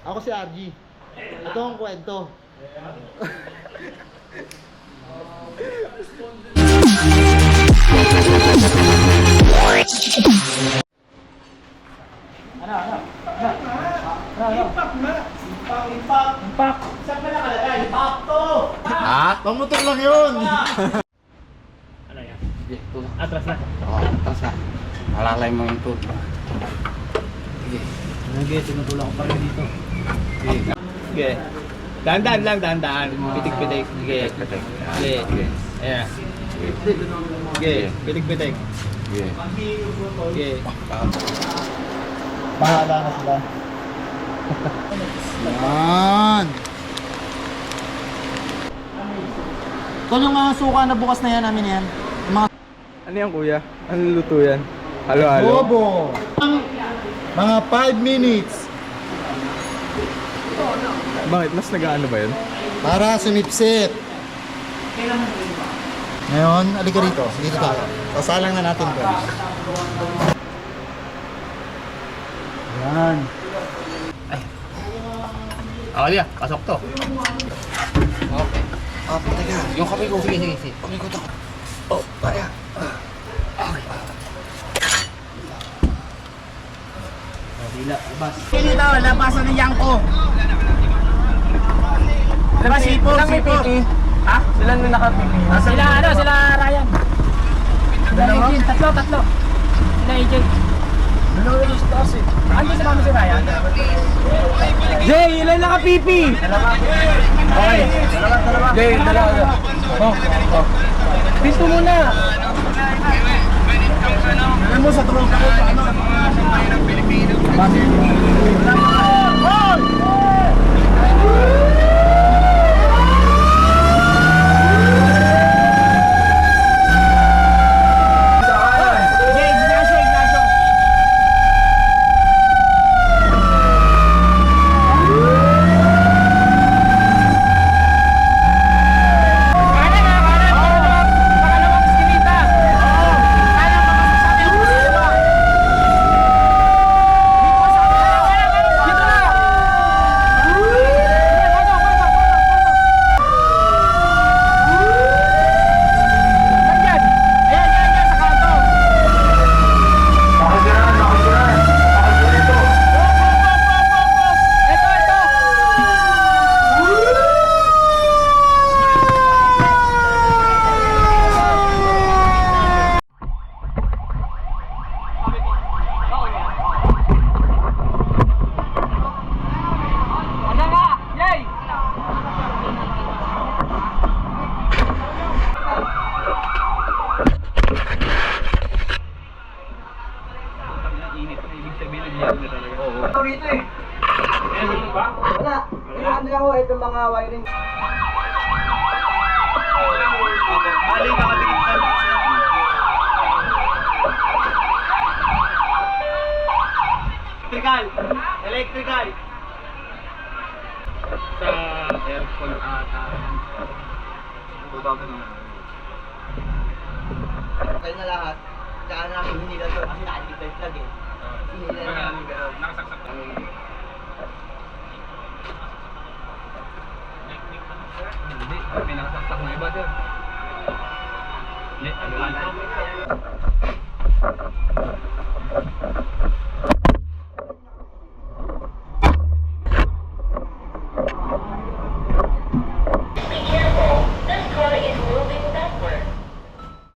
Ako si RG. Ito ang kwento. Impact. Saan ba nakalagay? Impacto. Pamutok lang yun. Ano yan? Sige, tulo. Atras na. Oo, tapos na. Malalay mo yung tulo. Sige. Sige, tinutulak ko pa rin dito. Sige. Sige. Dahan-dahan lang, dahan-dahan. Pitik-pitik. Sige. Pitik. Sige. Sige. Ayan. Sige. Pitik-pitik. Sige. Sige. Bahala na sila. Yan. Ito yung mga suka na bukas na yan namin yan. Yung mga Ano yan kuya? Ano luto yan? Halo-halo? bobo. Mga 5 minutes. Bakit? Mas nag-ano ba yun? Para sumipsip. Ngayon, alika rito. Dito tayo. Pasalang na natin to. Yan. Liya, pasok to. Okay. Okay, teka. Yung kape ko, sige, sige, sige. Okay ko to. Oh, kaya. Pili daw, labasan ng Yangko. Labas, sipo, sipo. Ha? Sila na nakapili. Sila, ano, sila Ryan. Sila Agent, tatlo. Sila Agent. Ando sa kami si Ryan? Jay, ilan nakapipi? Okay. Jay, dalawa. Oh. Pinto muna. Alam mo sa tropa ko, ano? Electrical. Sa aircon ata. Okay na lahat. Tsaka na namin hinila to kasi naka-defense lag eh. Hinila na namin gano'n. Nakasaksak. Hindi, pinakasaksak ng iba dyan. Hindi, ano lang.